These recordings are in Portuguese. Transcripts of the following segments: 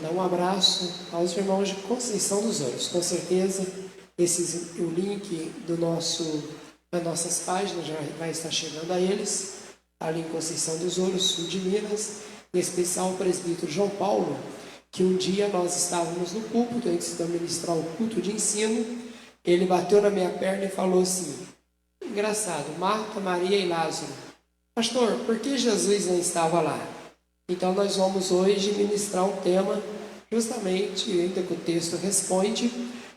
mandar um abraço aos irmãos de Conceição dos Ouros. Com certeza, o link das nossas páginas já vai estar chegando a eles, ali em Conceição dos Ouros, sul de Minas, em especial o presbítero João Paulo, que um dia nós estávamos no púlpito, antes de ministrar o culto de ensino, ele bateu na minha perna e falou assim: engraçado, Marta, Maria e Lázaro. Pastor, por que Jesus não estava lá? Então nós vamos hoje ministrar um tema, justamente, ainda que o texto responde,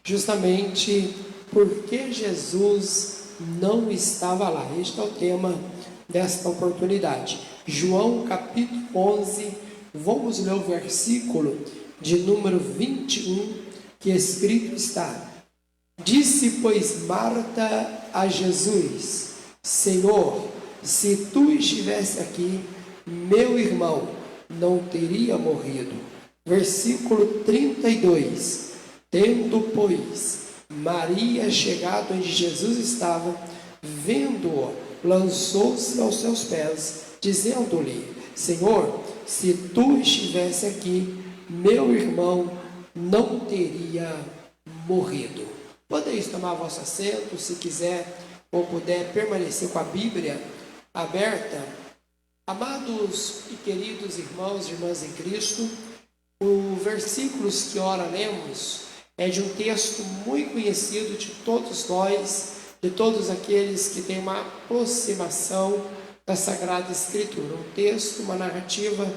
justamente por que Jesus não estava lá. Este é o tema desta oportunidade. João capítulo 11, vamos ler o versículo de número 21, que escrito está: disse, pois, Marta a Jesus: Senhor, se tu estivesse aqui, meu irmão não teria morrido. Versículo 32. Tendo, pois, Maria chegado onde Jesus estava, vendo-o, lançou-se aos seus pés, dizendo-lhe: Senhor, se tu estivesse aqui, meu irmão não teria morrido. Podeis tomar vosso assento, se quiser ou puder permanecer com a Bíblia aberta. Amados e queridos irmãos e irmãs em Cristo, o versículos que ora lemos é de um texto muito conhecido de todos nós, de todos aqueles que têm uma aproximação da Sagrada Escritura. Um texto, uma narrativa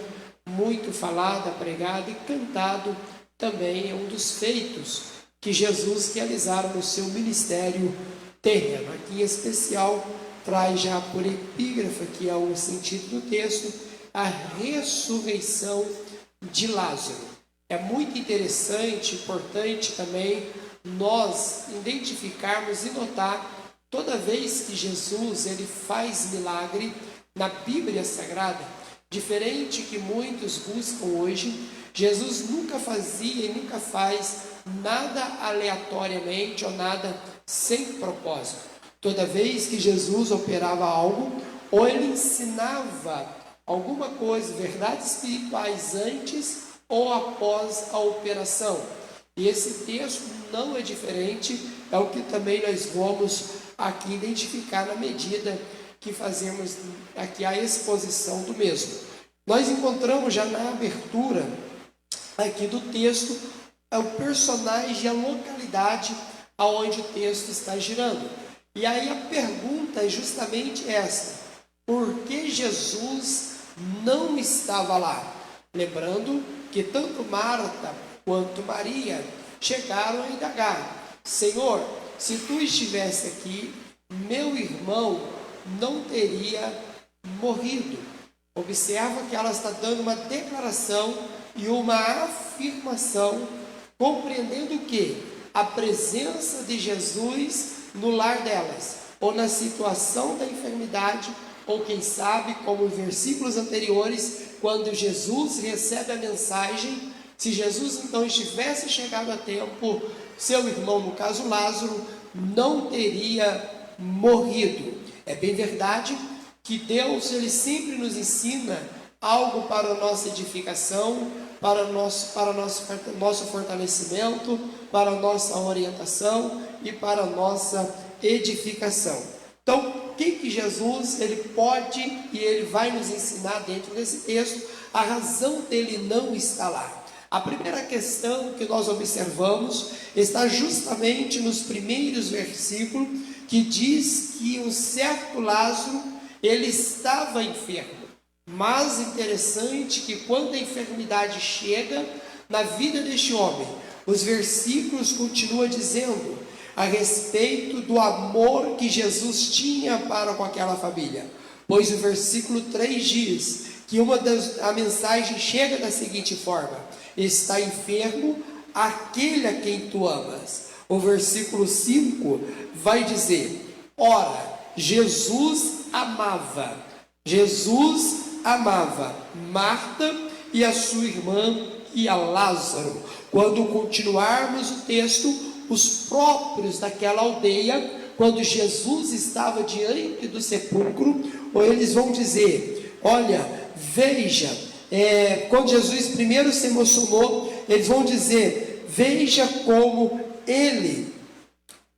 muito falada, pregada e cantado também, é um dos feitos que Jesus realizaram no seu ministério terreno. Aqui em especial traz já por epígrafe, que é o sentido do texto, a ressurreição de Lázaro. É muito interessante, importante também nós identificarmos e notar, toda vez que Jesus ele faz milagre na Bíblia Sagrada, diferente que muitos buscam hoje, Jesus nunca fazia e nunca faz nada aleatoriamente ou nada sem propósito. Toda vez que Jesus operava algo, ou ele ensinava alguma coisa, verdades espirituais antes ou após a operação. E esse texto não é diferente, é o que também nós vamos aqui identificar na medida que fazemos aqui a exposição do mesmo. Nós encontramos já na abertura aqui do texto o personagem e a localidade aonde o texto está girando. E aí a pergunta é justamente esta: por que Jesus não estava lá? Lembrando que tanto Marta quanto Maria chegaram a indagar: Senhor, se tu estivesse aqui, meu irmão não teria morrido. Observa que ela está dando uma declaração e uma afirmação, compreendendo que a presença de Jesus no lar delas, ou na situação da enfermidade, ou quem sabe, como em versículos anteriores, quando Jesus recebe a mensagem, se Jesus então estivesse chegado a tempo, seu irmão, no caso Lázaro, não teria morrido. É bem verdade que Deus ele sempre nos ensina algo para a nossa edificação, para o nosso fortalecimento, para a nossa orientação e para a nossa edificação. Então, o que Jesus ele pode e ele vai nos ensinar dentro desse texto, a razão dele não estar lá? A primeira questão que nós observamos está justamente nos primeiros versículos, que diz que um certo Lázaro, ele estava enfermo. Mas interessante que quando a enfermidade chega na vida deste homem, os versículos continuam dizendo a respeito do amor que Jesus tinha para com aquela família. Pois o versículo 3 diz que a mensagem chega da seguinte forma: está enfermo aquele a quem tu amas. O versículo 5 vai dizer: ora, Jesus amava Marta e a sua irmã e a Lázaro. Quando continuarmos o texto, os próprios daquela aldeia, quando Jesus estava diante do sepulcro, ou eles vão dizer: olha, veja, quando Jesus primeiro se emocionou, eles vão dizer: veja como ele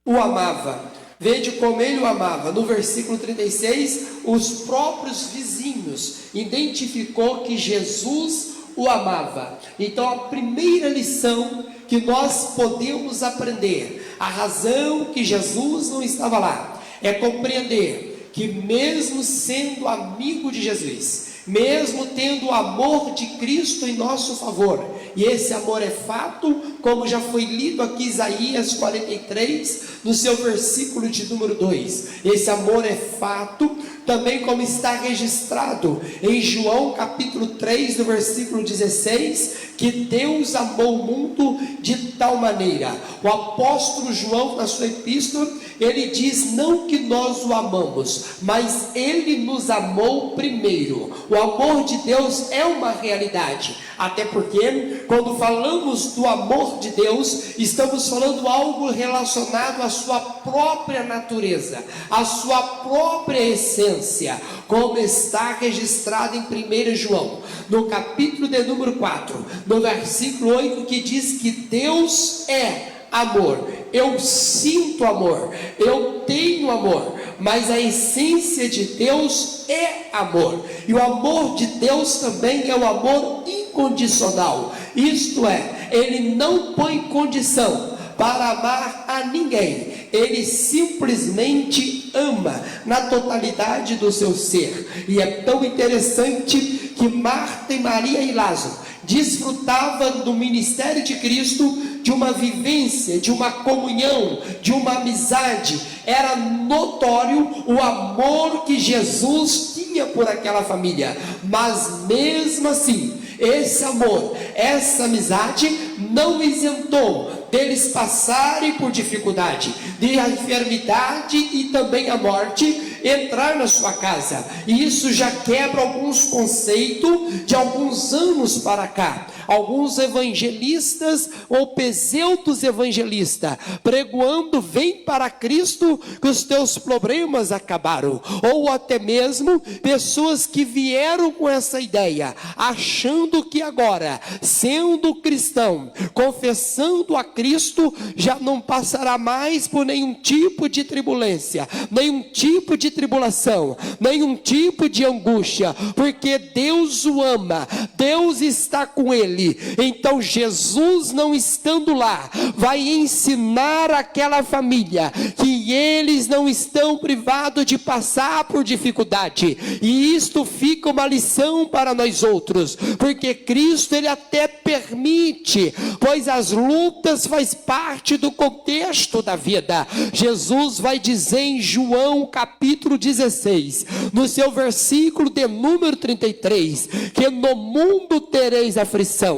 o amava. Veja como ele o amava. No versículo 36, os próprios vizinhos identificou que Jesus o amava. Então a primeira lição que nós podemos aprender, a razão que Jesus não estava lá, é compreender que mesmo sendo amigo de Jesus, mesmo tendo o amor de Cristo em nosso favor, e esse amor é fato, como já foi lido aqui Isaías 43, no seu versículo de número 2, esse amor é fato, também como está registrado em João capítulo 3, no versículo 16, que Deus amou o mundo de tal maneira. O apóstolo João, na sua epístola, ele diz não que nós o amamos, mas ele nos amou primeiro. O amor de Deus é uma realidade, até porque quando falamos do amor de Deus, estamos falando algo relacionado à sua própria natureza, à sua própria essência, como está registrado em 1 João, no capítulo de número 4, no versículo 8, que diz que Deus é amor. Eu sinto amor, eu tenho amor, mas a essência de Deus é amor, e o amor de Deus também é o amor incondicional, isto é, ele não põe condição para amar a ninguém, ele simplesmente ama na totalidade do seu ser. E é tão interessante que Marta e Maria e Lázaro desfrutavam do ministério de Cristo, de uma vivência, de uma comunhão, de uma amizade. Era notório o amor que Jesus tinha por aquela família, mas mesmo assim, esse amor, essa amizade não isentou deles passarem por dificuldade, de a enfermidade e também a morte entrar na sua casa. E isso já quebra alguns conceitos de alguns anos para cá. Alguns evangelistas ou pseudos evangelistas pregoando: vem para Cristo que os teus problemas acabaram, ou até mesmo pessoas que vieram com essa ideia, achando que agora, sendo cristão, confessando a Cristo, já não passará mais por nenhum tipo de turbulência, nenhum tipo de tribulação, nenhum tipo de angústia, porque Deus o ama, Deus está com ele. Então Jesus, não estando lá, vai ensinar aquela família que eles não estão privados de passar por dificuldade, e isto fica uma lição para nós outros, porque Cristo ele até permite, pois as lutas faz parte do contexto da vida. Jesus vai dizer em João capítulo 16, no seu versículo de número 33, que no mundo tereis aflição,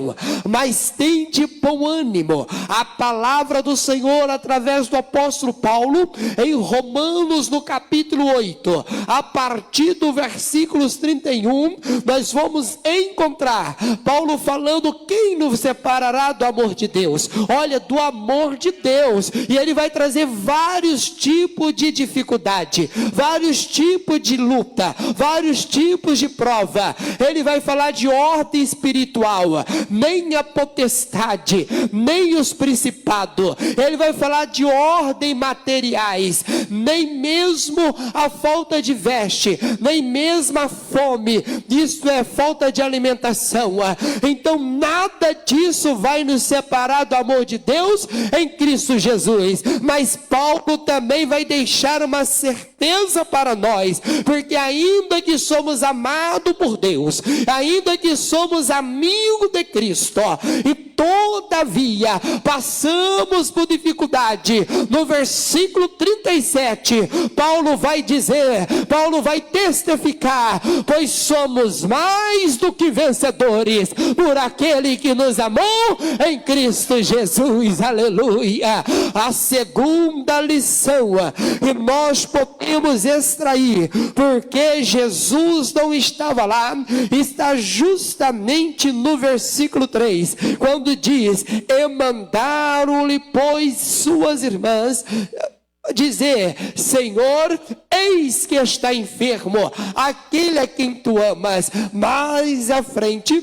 mas tende bom ânimo. A palavra do Senhor através do apóstolo Paulo em Romanos no capítulo 8, a partir do versículos 31, nós vamos encontrar Paulo falando: quem nos separará do amor de Deus? Olha, do amor de Deus. E ele vai trazer vários tipos de dificuldade, vários tipos de luta, vários tipos de prova. Ele vai falar de ordem espiritual, nem a potestade, nem os principados. Ele vai falar de ordem materiais, nem mesmo a falta de veste, nem mesmo a fome, isto é, falta de alimentação. Então nada disso vai nos separar do amor de Deus em Cristo Jesus. Mas Paulo também vai deixar uma certeza para nós, porque ainda que somos amados por Deus, ainda que somos amigos de Cristo, e todavia passamos por dificuldade, no versículo 37, Paulo vai dizer, Paulo vai testificar: pois somos mais do que vencedores por aquele que nos amou em Cristo Jesus. Aleluia. A segunda lição que nós podemos extrair, porque Jesus não estava lá, está justamente no versículo 3, quando diz: e mandaram-lhe, pois, suas irmãs dizer: Senhor, eis que está enfermo aquele a quem tu amas. Mais à frente,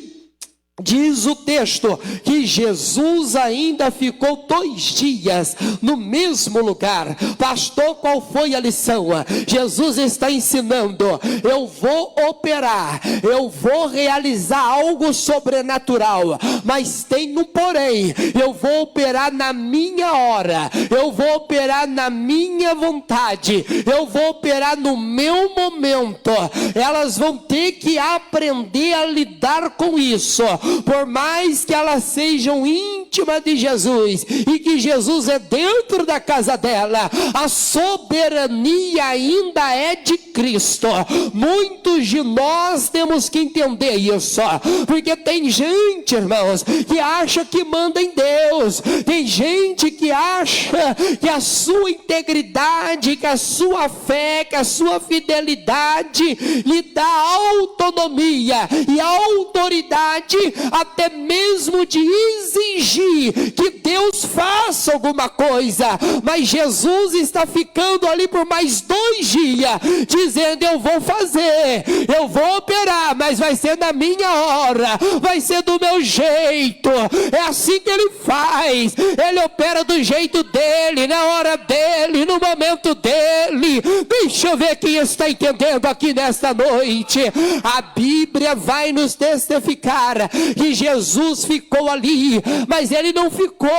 Diz o texto que Jesus ainda ficou 2 dias no mesmo lugar. Pastor, qual foi a lição? Jesus está ensinando: eu vou operar, eu vou realizar algo sobrenatural, mas tem um porém: eu vou operar na minha hora, eu vou operar na minha vontade, eu vou operar no meu momento. Elas vão ter que aprender a lidar com isso. Por mais que elas sejam íntimas de Jesus e que Jesus é dentro da casa dela, a soberania ainda é de Cristo. Muitos de nós temos que entender isso, porque tem gente, irmãos, que acha que manda em Deus. Tem gente que acha que a sua integridade, que a sua fé, que a sua fidelidade lhe dá autonomia e autoridade até mesmo de exigir que Deus faça alguma coisa. Mas Jesus está ficando ali por mais 2 dias, dizendo: eu vou fazer, eu vou operar, mas vai ser na minha hora, vai ser do meu jeito. É assim que ele faz. Ele opera do jeito dele, na hora dele, no momento dele. Deixa eu ver quem está entendendo aqui nesta noite. A Bíblia vai nos testificar que Jesus ficou ali, mas ele não ficou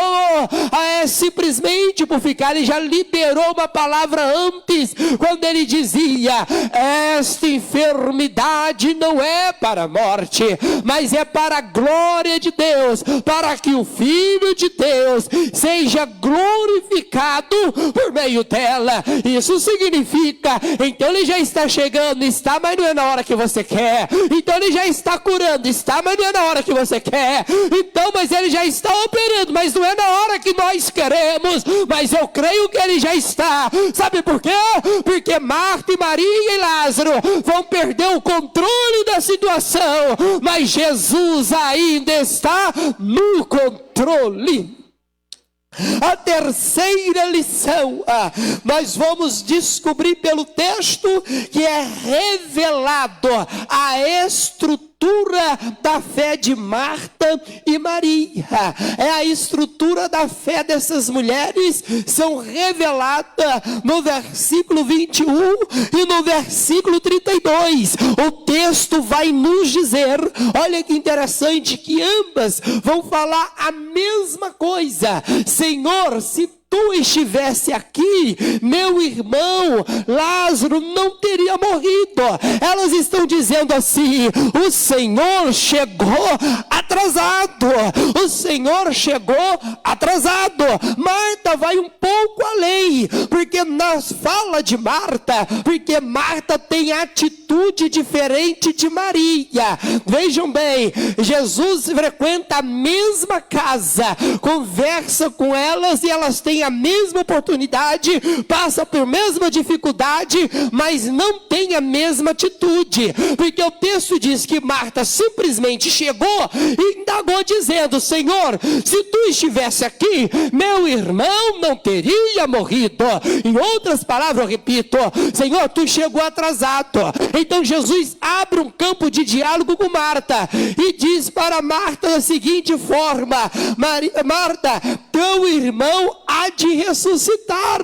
simplesmente por ficar. Ele já liberou uma palavra antes, quando ele dizia: esta enfermidade não é para a morte, mas é para a glória de Deus, para que o Filho de Deus seja glorificado por meio dela. Isso significa, então ele já está chegando, está, mas não é na hora que você quer. Então ele já está curando, está, mas não é na hora que você quer. Então, mas ele já está operando, mas não é na hora que nós queremos. Mas eu creio que ele já está. Sabe por quê? Porque Marta e Maria e Lázaro vão perder o controle da situação, mas Jesus ainda está no controle. A terceira lição, nós vamos descobrir pelo texto que é revelado a estrutura da fé de Marta e Maria. É a estrutura da fé dessas mulheres, são reveladas no versículo 21 e no versículo 32. O texto vai nos dizer, olha que interessante, que ambas vão falar a mesma coisa: Senhor, se tu estivesse aqui, meu irmão Lázaro não teria morrido. Elas estão dizendo assim: o Senhor chegou atrasado. O Senhor chegou atrasado. Marta vai um pouco além, porque nas fala de Marta, porque Marta tem atitude diferente de Maria. Vejam bem, Jesus frequenta a mesma casa, conversa com elas e elas têm a mesma oportunidade, passa por mesma dificuldade, mas não tem a mesma atitude, porque o texto diz que Marta simplesmente chegou e indagou dizendo: Senhor, se tu estivesse aqui, meu irmão não teria morrido. Em outras palavras, eu repito: Senhor, tu chegou atrasado. Então Jesus abre um campo de diálogo com Marta e diz para Marta da seguinte forma: Marta, teu irmão há de ressuscitar.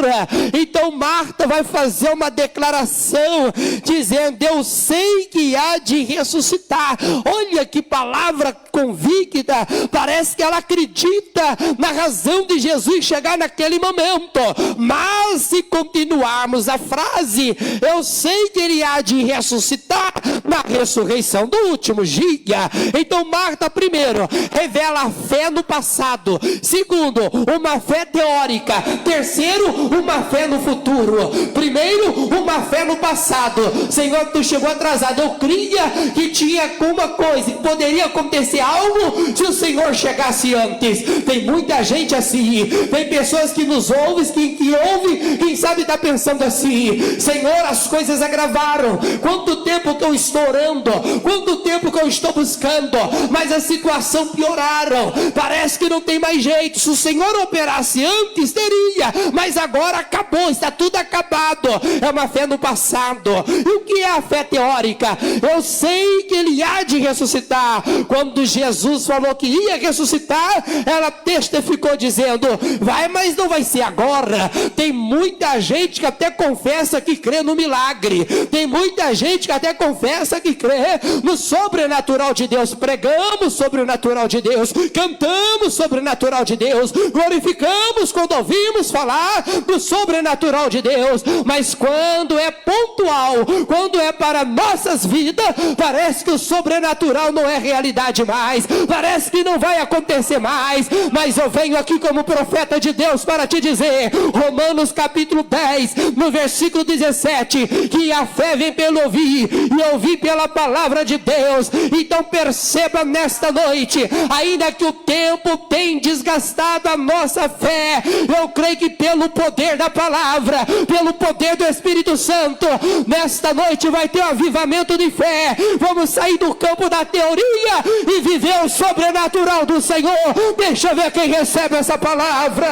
Então Marta vai fazer uma declaração dizendo: eu sei que há de ressuscitar. Olha que palavra convicta, parece que ela acredita na razão de Jesus chegar naquele momento. Mas se continuarmos a frase, eu sei que ele há de ressuscitar na ressurreição do último dia. Então Marta, primeiro, revela a fé no passado. Segundo, uma fé teórica. Terceiro, uma fé no futuro. Primeiro, uma fé no passado. Senhor, tu chegou atrasado. Eu cria que tinha alguma coisa, que poderia acontecer algo se o Senhor chegasse antes. Tem muita gente assim. Tem pessoas que nos ouvem, que ouvem, quem sabe está pensando assim: Senhor, as coisas agravaram. Quanto tempo que eu estou orando, quanto tempo que eu estou buscando, mas a situação pioraram. Parece que não tem mais jeito. Se o Senhor operasse antes, antes teria, mas agora acabou, está tudo acabado. É uma fé no passado. E o que é a fé teórica? Eu sei que ele há de ressuscitar. Quando Jesus falou que ia ressuscitar, ela testificou dizendo: vai, mas não vai ser agora. Tem muita gente que até confessa que crê no milagre, tem muita gente que até confessa que crê no sobrenatural de Deus. Pregamos sobre o natural de Deus, cantamos sobre o natural de Deus, glorificamos quando ouvimos falar do sobrenatural de Deus, mas quando é pontual, quando é para nossas vidas, parece que o sobrenatural não é realidade mais, parece que não vai acontecer mais. Mas eu venho aqui como profeta de Deus para te dizer, Romanos capítulo 10, no versículo 17, que a fé vem pelo ouvir, e ouvir pela palavra de Deus. Então perceba nesta noite, ainda que o tempo tem desgastado a nossa fé, eu creio que pelo poder da palavra, pelo poder do Espírito Santo, nesta noite vai ter um avivamento de fé. Vamos sair do campo da teoria e viver o sobrenatural do Senhor. Deixa eu ver quem recebe essa palavra.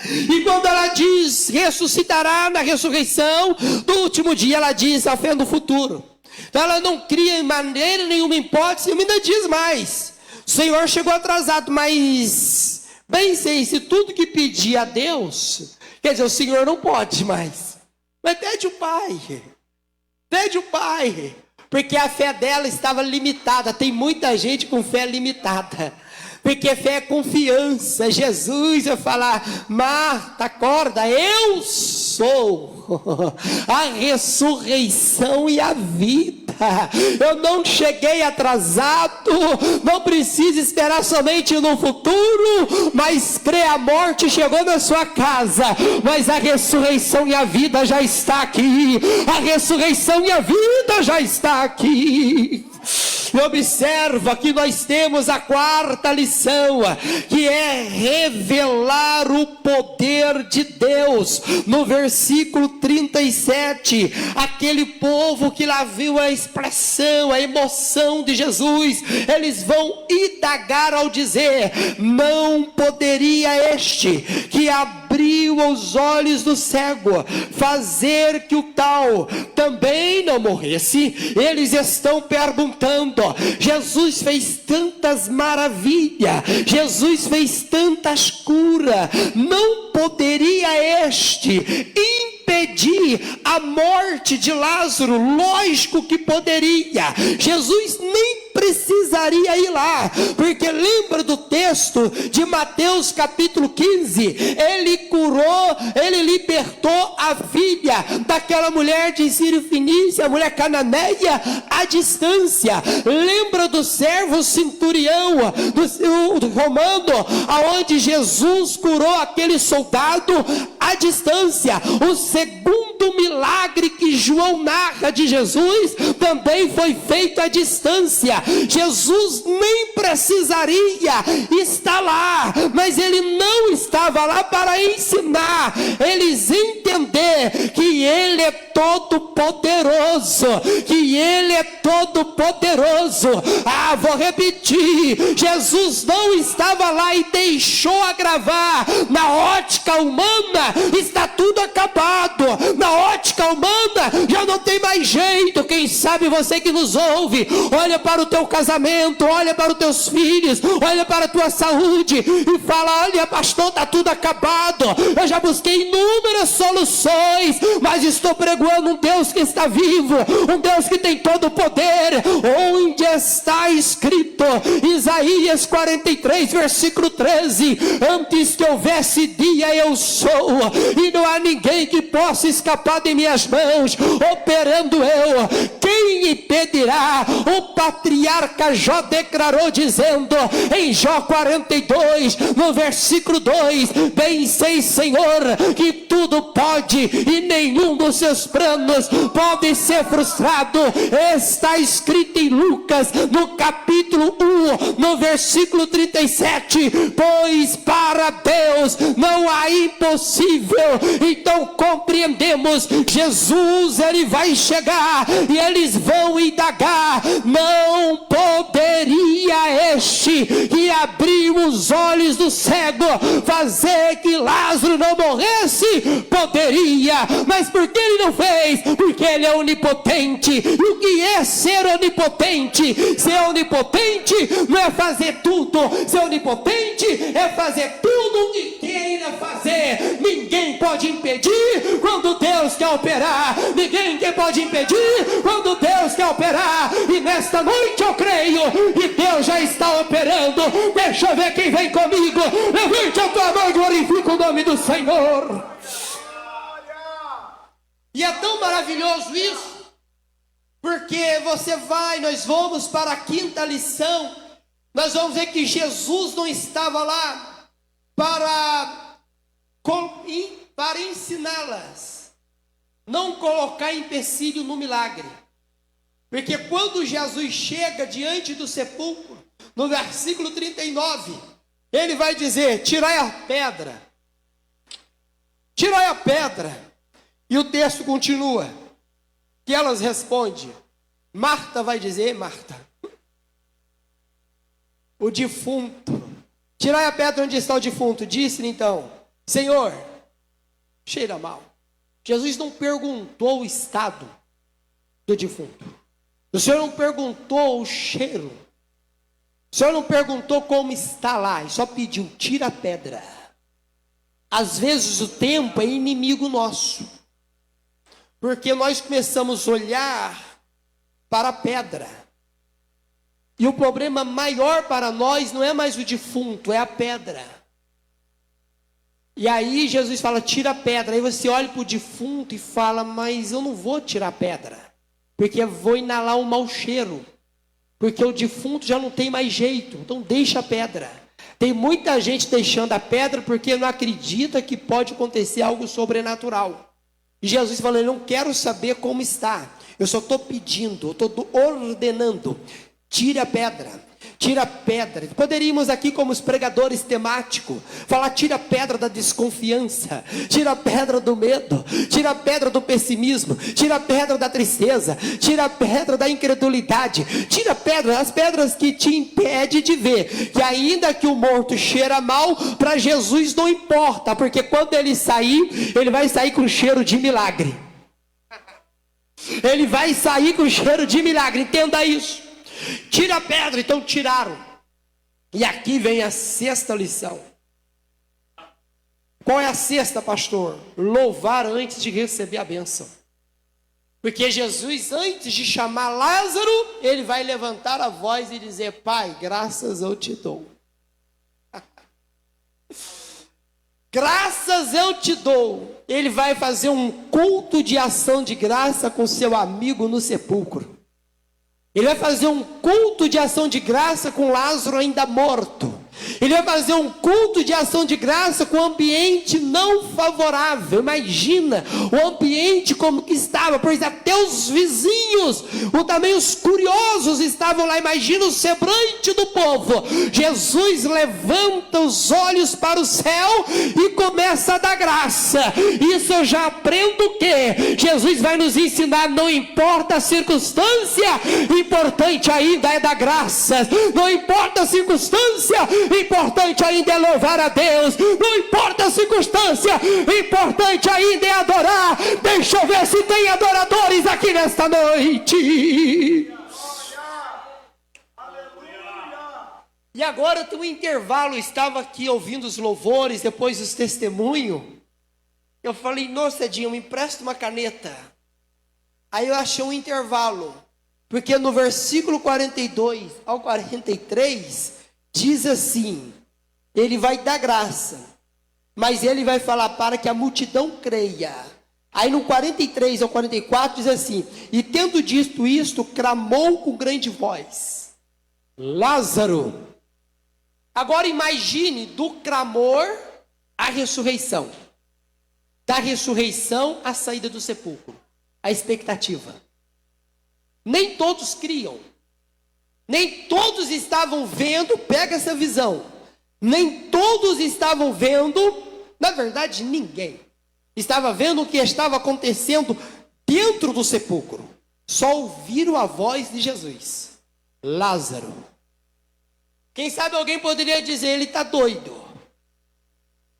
E quando ela diz ressuscitará na ressurreição do último dia, ela diz a fé no futuro. Então ela não cria em maneira nenhuma hipótese, e ainda diz mais: o Senhor chegou atrasado, mas bem sei, se tudo que pedir a Deus, quer dizer, o Senhor não pode mais, mas pede o Pai, porque a fé dela estava limitada. Tem muita gente com fé limitada, porque fé é confiança. Jesus vai falar: Marta, acorda, eu sou a ressurreição e a vida. Eu não cheguei atrasado, não precisa esperar somente no futuro, mas crê, a morte chegou na sua casa, mas a ressurreição e a vida já está aqui. A ressurreição e a vida já está aqui. E observa que nós temos a quarta lição, que é revelar o poder de Deus. No versículo 37, aquele povo que lá viu a expressão, a emoção de Jesus, eles vão indagar ao dizer: não poderia este que abriu os olhos do cego fazer que o tal também não morresse? Eles estão perguntando. Jesus fez tantas maravilhas, Jesus fez tantas curas, não poderia este impedir a morte de Lázaro? Lógico que poderia. Jesus nem precisaria ir lá, porque lembra do texto de Mateus capítulo 15, ele curou, ele libertou a filha daquela mulher de Sírio Fenícia, a mulher cananeia, à distância. Lembra do servo centurião do romano, aonde Jesus curou aquele soldado à distância. O segundo milagre que João narra de Jesus também foi feito à distância. Jesus nem precisaria estar lá, mas ele não estava lá para ensinar eles entender que ele é todo poderoso, que ele é todo poderoso. Vou repetir, Jesus não estava lá e deixou agravar. Na ótica humana está tudo acabado, na ótica humana já não tem mais jeito. Quem sabe você que nos ouve, olha para o teu casamento, olha para os teus filhos, olha para a tua saúde e fala: olha, pastor, está tudo acabado. Eu já busquei inúmeras soluções, mas estou pregando um Deus que está vivo, um Deus que tem todo o poder. Onde está escrito, Isaías 43 versículo 13: antes que houvesse dia eu sou, e não há ninguém que possa escapar de minhas mãos. Operando eu, quem impedirá? O patriarca Jó declarou dizendo em Jó 42 no versículo 2: bem sei, Senhor, que tudo pode e nenhum dos seus planos pode ser frustrado. Está escrito em Lucas no capítulo 1 no versículo 37: pois para Deus não há impossível impossível. Então compreendemos, Jesus, ele vai chegar e eles vão indagar: não poderia este que abriu os olhos do cego fazer que Lázaro não morresse? Poderia, mas por que ele não fez? Porque ele é onipotente. E o que é ser onipotente? Ser onipotente não é fazer tudo. Ser onipotente é fazer tudo o que queira fazer. Ninguém pode impedir quando Deus quer operar. Ninguém pode impedir quando Deus quer operar. E nesta noite eu creio que Deus já está operando. Deixa eu ver quem vem comigo. Levante a tua mão e glorifica o nome do Senhor. E é tão maravilhoso isso, porque nós vamos para a quinta lição. Nós vamos ver que Jesus não estava lá para ensiná-las, não colocar empecilho no milagre. Porque quando Jesus chega diante do sepulcro, no versículo 39, ele vai dizer: tirai a pedra. Tirai a pedra. E o texto continua, que elas respondem. Marta vai dizer: Marta, o defunto, tirai a pedra onde está o defunto. Disse-lhe então: Senhor, cheira mal. Jesus não perguntou o estado do defunto. O Senhor não perguntou o cheiro. O Senhor não perguntou como está lá. Ele só pediu: tira a pedra. Às vezes o tempo é inimigo nosso, porque nós começamos a olhar para a pedra. E o problema maior para nós não é mais o defunto, é a pedra. E aí Jesus fala: tira a pedra. Aí você olha para o defunto e fala: mas eu não vou tirar a pedra, porque eu vou inalar um mau cheiro. Porque o defunto já não tem mais jeito, então deixa a pedra. Tem muita gente deixando a pedra porque não acredita que pode acontecer algo sobrenatural. E Jesus falou: eu não quero saber como está, eu só estou pedindo, eu estou ordenando, tire a pedra. Tira a pedra. Poderíamos aqui, como os pregadores temáticos, falar: tira a pedra da desconfiança, tira a pedra do medo, tira a pedra do pessimismo, tira a pedra da tristeza, tira a pedra da incredulidade, tira a pedra, as pedras que te impedem de ver que ainda que o morto cheira mal, para Jesus não importa, porque quando ele sair, ele vai sair com cheiro de milagre. Ele vai sair com cheiro de milagre, entenda isso. Tira a pedra. Então tiraram. E aqui vem a sexta lição. Qual é a sexta, pastor? Louvar antes de receber a bênção. Porque Jesus, antes de chamar Lázaro, ele vai levantar a voz e dizer: Pai, graças eu te dou. Graças eu te dou. Ele vai fazer um culto de ação de graça com seu amigo no sepulcro. Ele vai fazer um culto de ação de graça com Lázaro ainda morto. Ele vai fazer um culto de ação de graça com um ambiente não favorável. Imagina o ambiente como que estava, pois até os vizinhos, também os curiosos estavam lá. Imagina o semblante do povo. Jesus levanta os olhos para o céu e começa a dar graça. Isso eu já aprendo que Jesus vai nos ensinar: não importa a circunstância, importante ainda é dar graças. Não importa a circunstância, importante ainda é louvar a Deus. Não importa a circunstância, importante ainda é adorar. Deixa eu ver se tem adoradores aqui nesta noite. E agora tem um intervalo. Eu estava aqui ouvindo os louvores, depois os testemunhos. Eu falei: nossa, Edinho, me empresta uma caneta. Aí eu achei um intervalo, porque no versículo 42 ao 43 diz assim: ele vai dar graça, mas ele vai falar para que a multidão creia. Aí no 43 ao 44 diz assim: e tendo dito isto, clamou com grande voz: Lázaro. Agora imagine do clamor à ressurreição, da ressurreição à saída do sepulcro, a expectativa. Nem todos criam, nem todos estavam vendo. Pega essa visão. Nem todos estavam vendo, na verdade ninguém. estava vendo o que estava acontecendo dentro do sepulcro. Só ouviram a voz de Jesus: Lázaro. Quem sabe alguém poderia dizer: ele está doido.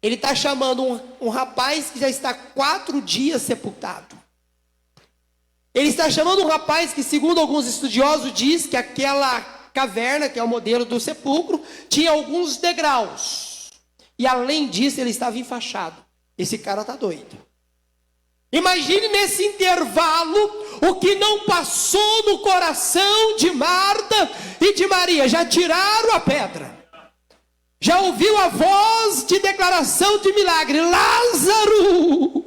Ele está chamando um rapaz que já está 4 dias sepultado. Ele está chamando um rapaz que, segundo alguns estudiosos, diz que aquela caverna, que é o modelo do sepulcro, tinha alguns degraus. E além disso, ele estava enfaixado. Esse cara está doido. Imagine nesse intervalo o que não passou no coração de Marta e de Maria. Já tiraram a pedra. Já ouviu a voz de declaração de milagre: Lázaro!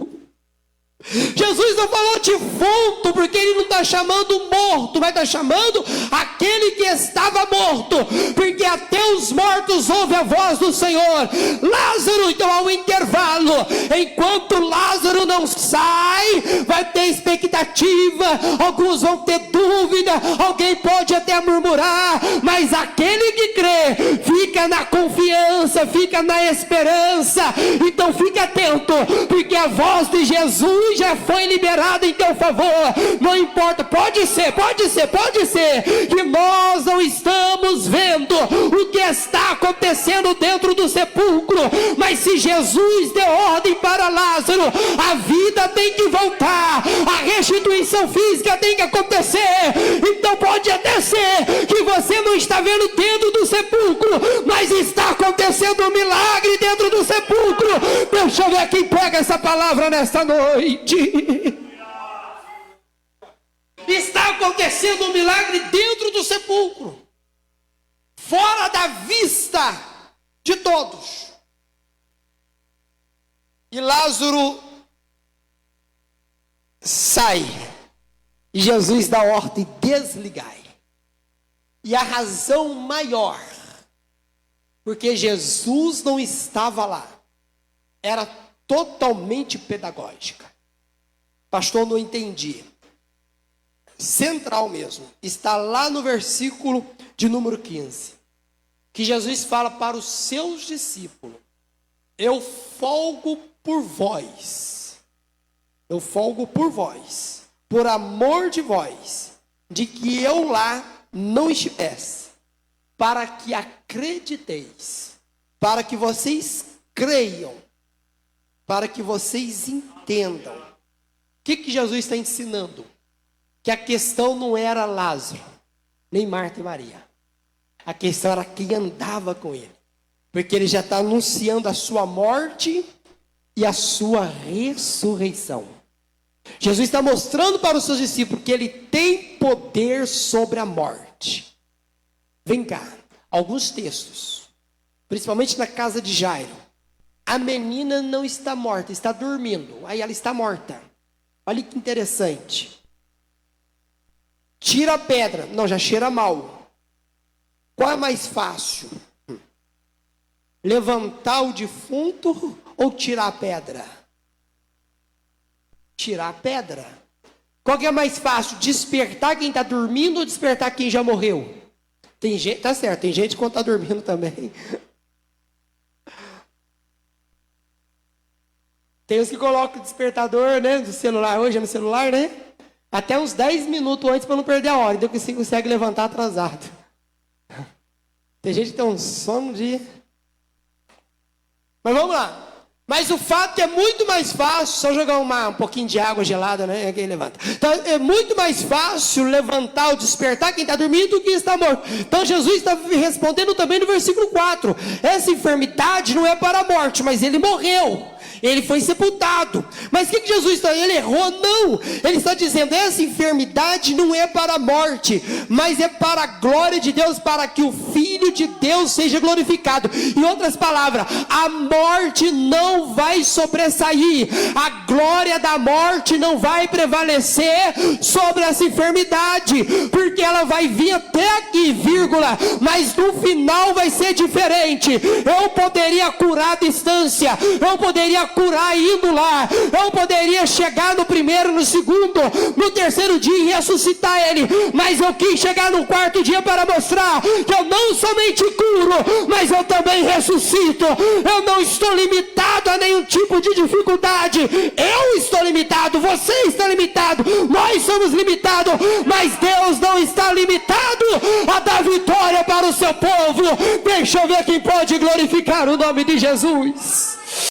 Jesus não falou defunto, porque ele não está chamando morto, mas está chamando aquele que estava morto, porque até os mortos ouvem a voz do Senhor: Lázaro! Então há um intervalo. Enquanto Lázaro não sai, vai ter expectativa, alguns vão ter dúvida, alguém pode até murmurar, mas aquele que crê fica na confiança, fica na esperança. Então fique atento, porque a voz de Jesus já foi liberada em teu favor. Não importa, pode ser que nós não estamos vendo o que está acontecendo dentro do sepulcro, mas se Jesus deu ordem para Lázaro, a vida tem que voltar, a restituição física tem que acontecer. Então pode até ser que você não está vendo dentro do sepulcro, mas está acontecendo um milagre dentro do sepulcro. Deixa eu ver quem pega essa palavra nesta noite. Está acontecendo um milagre dentro do sepulcro, fora da vista de todos. E Lázaro sai, e Jesus dá ordem: desligai. E a razão maior, porque Jesus não estava lá, era totalmente pedagógica. Pastor, não entendi. Central mesmo, está lá no versículo de número 15, que Jesus fala para os seus discípulos: eu folgo por vós, por amor de vós, de que eu lá não estivesse, para que acrediteis, para que vocês creiam, para que vocês entendam. O que Jesus está ensinando? Que a questão não era Lázaro, nem Marta e Maria. A questão era quem andava com ele. Porque ele já está anunciando a sua morte e a sua ressurreição. Jesus está mostrando para os seus discípulos que ele tem poder sobre a morte. Vem cá, alguns textos, principalmente na casa de Jairo. A menina não está morta, está dormindo. Aí ela está morta. Olha que interessante. Tira a pedra. Não, já cheira mal. Qual é mais fácil? Levantar o defunto ou tirar a pedra? Tirar a pedra. Qual que é mais fácil? Despertar quem está dormindo ou despertar quem já morreu? Tem gente, tá certo, tem gente que quando está dormindo também. Tem os que colocam o despertador, né, do celular, hoje é no celular, né? Até uns 10 minutos antes para não perder a hora. Então você consegue levantar atrasado. Tem gente que tem um sono de... Mas vamos lá. Mas o fato é muito mais fácil, só jogar um pouquinho de água gelada, né? Quem levanta. Então é muito mais fácil levantar ou despertar quem está dormindo do que está morto. Então Jesus está respondendo também no versículo 4. Essa enfermidade não é para a morte, mas ele morreu. Ele foi sepultado. Mas o que Jesus está? Ele errou? Não. Ele está dizendo: essa enfermidade não é para a morte, mas é para a glória de Deus, para que o Filho de Deus seja glorificado. Em outras palavras, a morte não vai sobressair, a glória da morte não vai prevalecer sobre essa enfermidade, porque ela vai vir até aqui, vírgula, mas no final vai ser diferente. Eu poderia curar a distância, eu poderia curar indo lá, eu poderia chegar no primeiro, no segundo, no terceiro dia e ressuscitar ele, mas eu quis chegar no quarto dia para mostrar que eu não somente curo, mas eu também ressuscito. Eu não estou limitado limitado a nenhum tipo de dificuldade. Eu estou limitado, você está limitado, nós somos limitados, mas Deus não está limitado a dar vitória para o seu povo. Deixa eu ver quem pode glorificar o nome de Jesus.